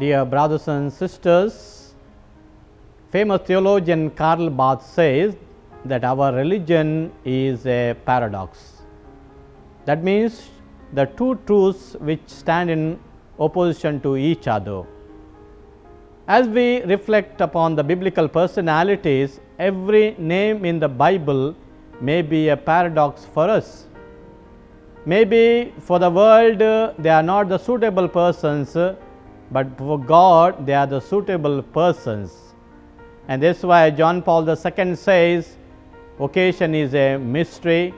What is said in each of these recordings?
Dear brothers and sisters, famous theologian Karl Barth says that our religion is a paradox. That means the two truths which stand in opposition to each other. As we reflect upon the biblical personalities, every name in the Bible may be a paradox for us. Maybe for the world they are not the suitable persons, but for God they are the suitable persons. And that's why John Paul II says, vocation is a mystery.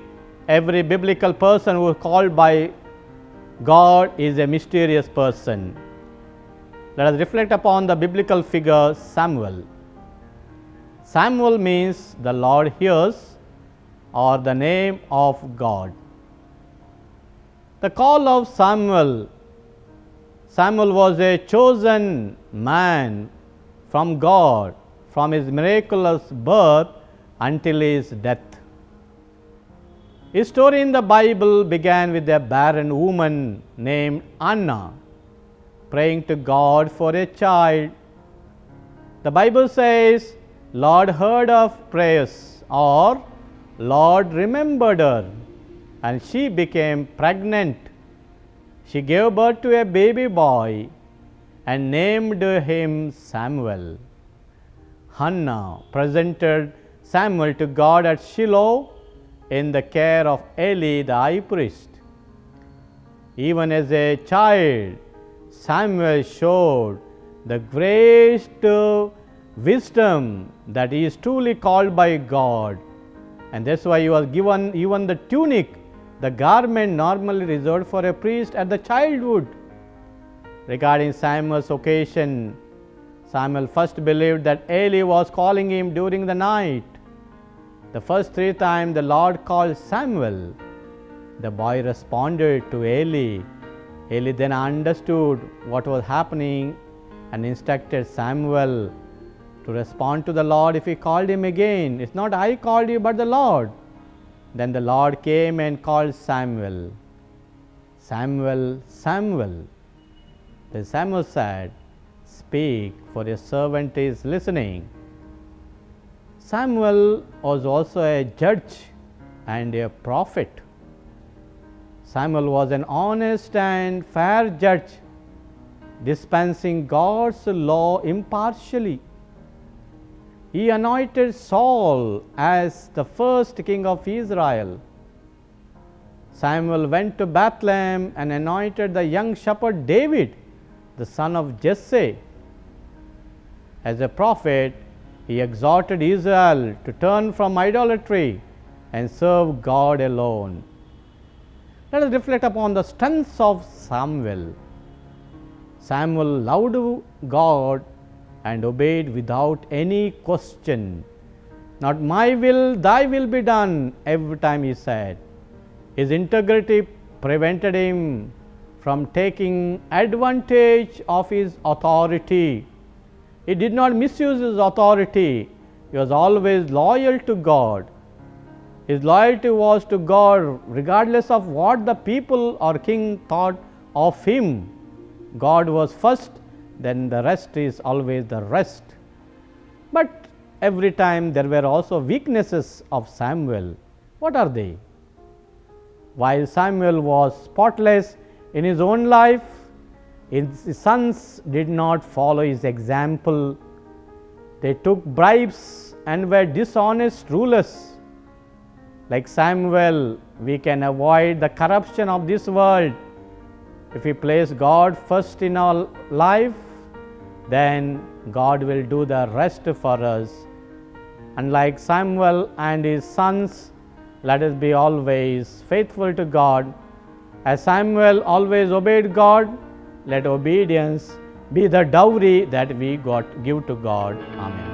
Every biblical person who is called by God is a mysterious person. Let us reflect upon the biblical figure Samuel. Samuel means the Lord hears, or the name of God. The call of Samuel. Samuel was a chosen man from God from his miraculous birth until his death. His story in the Bible began with a barren woman named Anna praying to God for a child. The Bible says, Lord heard of prayers, or Lord remembered her, and she became pregnant. She gave birth to a baby boy and named him Samuel. Hannah presented Samuel to God at Shiloh in the care of Eli the high priest. Even as a child, Samuel showed the great wisdom that he is truly called by God, and that's why he was given even the tunic, the garment normally reserved for a priest at the childhood. Regarding Samuel's occasion, Samuel first believed that Eli was calling him during the night. The first 3 times the Lord called Samuel, the boy responded to Eli. Eli then understood what was happening and instructed Samuel to respond to the Lord if he called him again. It's not I called you, but the Lord. Then the Lord came and called Samuel. Samuel, Samuel. Then Samuel said, speak, for your servant is listening. Samuel was also a judge and a prophet. Samuel was an honest and fair judge, dispensing God's law impartially. He anointed Saul as the first king of Israel. Samuel went to Bethlehem and anointed the young shepherd David, the son of Jesse. As a prophet, he exhorted Israel to turn from idolatry and serve God alone. Let us reflect upon the strengths of Samuel. Samuel loved God and obeyed without any question. Not my will, thy will be done, every time he said. His integrity prevented him from taking advantage of his authority. He did not misuse his authority. He was always loyal to God. His loyalty was to God regardless of what the people or king thought of him. God was first, then the rest is always the rest. But every time there were also weaknesses of Samuel. What are they? While Samuel was spotless in his own life, his sons did not follow his example. They took bribes and were dishonest rulers. Like Samuel, we can avoid the corruption of this world. If we place God first in our life, then God will do the rest for us. Unlike Samuel and his sons, let us be always faithful to God. As Samuel always obeyed God, let obedience be the dowry that we give to God. Amen.